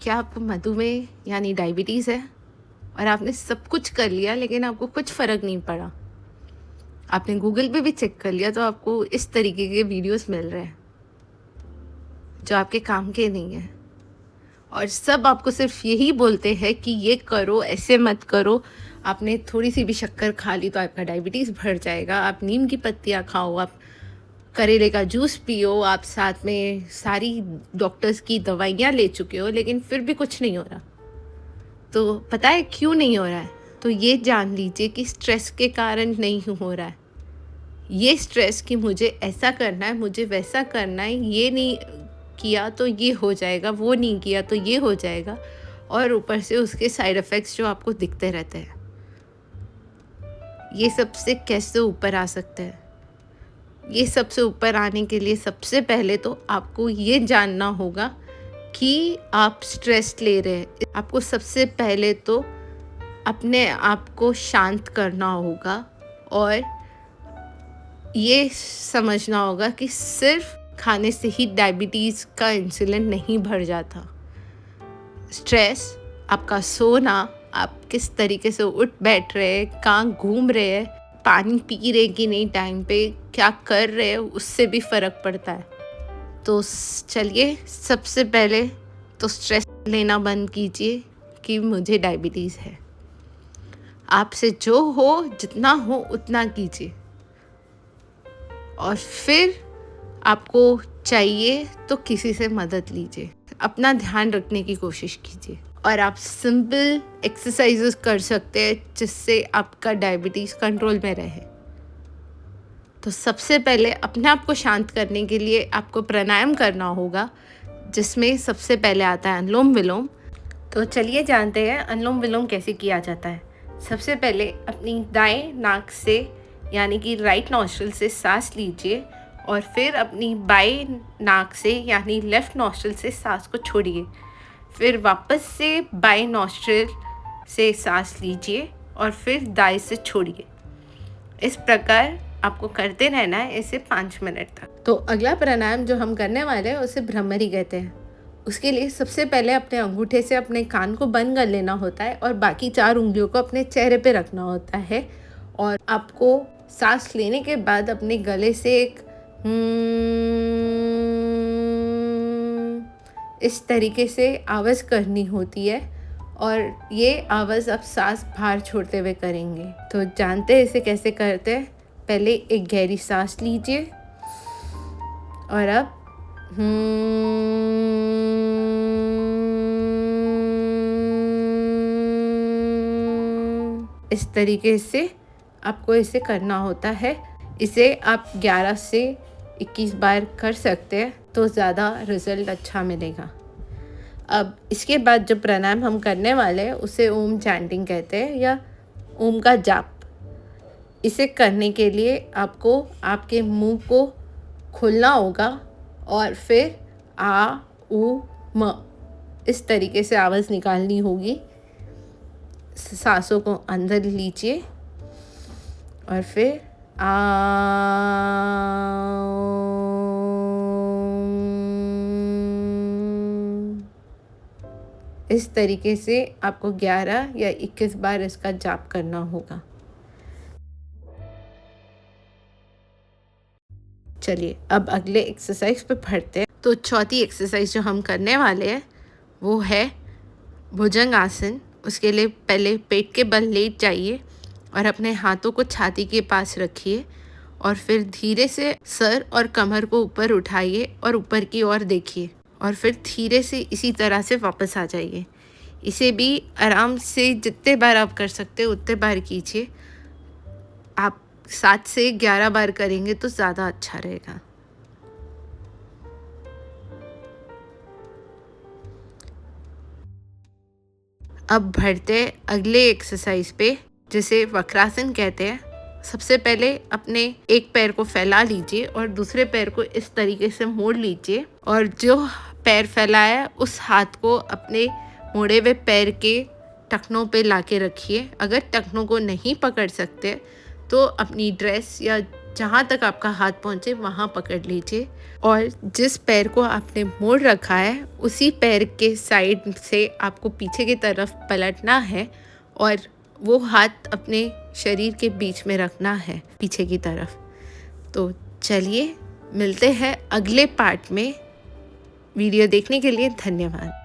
क्या आपको मधुमेह यानी डायबिटीज़ है और आपने सब कुछ कर लिया लेकिन आपको कुछ फ़र्क नहीं पड़ा? आपने गूगल पे भी चेक कर लिया तो आपको इस तरीके के वीडियोस मिल रहे हैं जो आपके काम के नहीं हैं और सब आपको सिर्फ यही बोलते हैं कि ये करो, ऐसे मत करो। आपने थोड़ी सी भी शक्कर खा ली तो आपका डायबिटीज़ बढ़ जाएगा। आप नीम की पत्तियाँ खाओ, आप करेले का जूस पियो, आप साथ में सारी डॉक्टर्स की दवाइयाँ ले चुके हो लेकिन फिर भी कुछ नहीं हो रहा। तो पता है क्यों नहीं हो रहा है? तो ये जान लीजिए कि स्ट्रेस के कारण नहीं हो रहा है। ये स्ट्रेस कि मुझे ऐसा करना है, मुझे वैसा करना है, ये नहीं किया तो ये हो जाएगा, वो नहीं किया तो ये हो जाएगा, और ऊपर से उसके साइड इफ़ेक्ट्स जो आपको दिखते रहते हैं। ये सबसे कैसे ऊपर आ सकते हैं? ये सबसे ऊपर आने के लिए सबसे पहले तो आपको ये जानना होगा कि आप स्ट्रेस ले रहे हैं। आपको सबसे पहले तो अपने आप को शांत करना होगा और ये समझना होगा कि सिर्फ खाने से ही डायबिटीज़ का इंसुलिन नहीं बढ़ जाता। स्ट्रेस, आपका सोना, आप किस तरीके से उठ बैठ रहे हैं, कहाँ घूम रहे हैं, पानी पी रहे कि नहीं टाइम पे, क्या कर रहे हैं, उससे भी फ़र्क पड़ता है। तो चलिए सबसे पहले तो स्ट्रेस लेना बंद कीजिए कि मुझे डायबिटीज़ है। आपसे जो हो, जितना हो उतना कीजिए और फिर आपको चाहिए तो किसी से मदद लीजिए। अपना ध्यान रखने की कोशिश कीजिए और आप सिंपल एक्सरसाइजेस कर सकते हैं जिससे आपका डायबिटीज़ कंट्रोल में रहे। तो सबसे पहले अपने आप को शांत करने के लिए आपको प्राणायाम करना होगा, जिसमें सबसे पहले आता है अनुलोम विलोम। तो चलिए जानते हैं अनुलोम विलोम कैसे किया जाता है। सबसे पहले अपनी दाएं नाक से यानी कि राइट नॉस्ट्रिल से सांस लीजिए और फिर अपनी बाएं नाक से यानी लेफ़्ट नॉस्ट्रिल से सांस को छोड़िए। फिर वापस से बाएं नॉस्ट्रिल से सांस लीजिए और फिर दाएं से छोड़िए। इस प्रकार आपको करते रहना है, इसे 5 मिनट तक। तो अगला प्राणायाम जो हम करने वाले हैं उसे भ्रमरी कहते हैं। उसके लिए सबसे पहले अपने अंगूठे से अपने कान को बंद कर लेना होता है और बाकी 4 उंगलियों को अपने चेहरे पे रखना होता है और आपको सांस लेने के बाद अपने गले से एक इस तरीके से आवाज़ करनी होती है और ये आवाज़ आप सांस बाहर छोड़ते हुए करेंगे। तो जानते हैं इसे कैसे करते हैं? पहले एक गहरी सांस लीजिए और अब इस तरीके से आपको इसे करना होता है। इसे आप 11 से 21 बार कर सकते हैं तो ज़्यादा रिज़ल्ट अच्छा मिलेगा। अब इसके बाद जो प्राणायाम हम करने वाले हैं उसे ओम चैंटिंग कहते हैं या ओम का जाप। इसे करने के लिए आपको आपके मुंह को खोलना होगा और फिर आ उ म इस तरीके से आवाज़ निकालनी होगी। सांसों को अंदर लीजिए और फिर इस तरीके से आपको 11 या 21 बार इसका जाप करना होगा। चलिए अब अगले एक्सरसाइज पे बढ़ते हैं। तो चौथी एक्सरसाइज जो हम करने वाले हैं वो है भुजंग आसन। उसके लिए पहले पेट के बल लेट जाइए और अपने हाथों को छाती के पास रखिए और फिर धीरे से सर और कमर को ऊपर उठाइए और ऊपर की ओर देखिए और फिर धीरे से इसी तरह से वापस आ जाइए। इसे भी आराम से जितने बार आप कर सकते हो उतने बार कीजिए। आप 7 से 11 बार करेंगे तो ज़्यादा अच्छा रहेगा। अब बढ़ते अगले एक्सरसाइज पे जिसे वक्रासन कहते हैं। सबसे पहले अपने एक पैर को फैला लीजिए और दूसरे पैर को इस तरीके से मोड़ लीजिए और जो पैर फैलाया है उस हाथ को अपने मोड़े हुए पैर के टखनों पे लाके रखिए। अगर टखनों को नहीं पकड़ सकते तो अपनी ड्रेस या जहाँ तक आपका हाथ पहुँचे वहाँ पकड़ लीजिए और जिस पैर को आपने मोड़ रखा है उसी पैर के साइड से आपको पीछे की तरफ पलटना है और वो हाथ अपने शरीर के बीच में रखना है पीछे की तरफ। तो चलिए मिलते हैं अगले पार्ट में। वीडियो देखने के लिए धन्यवाद।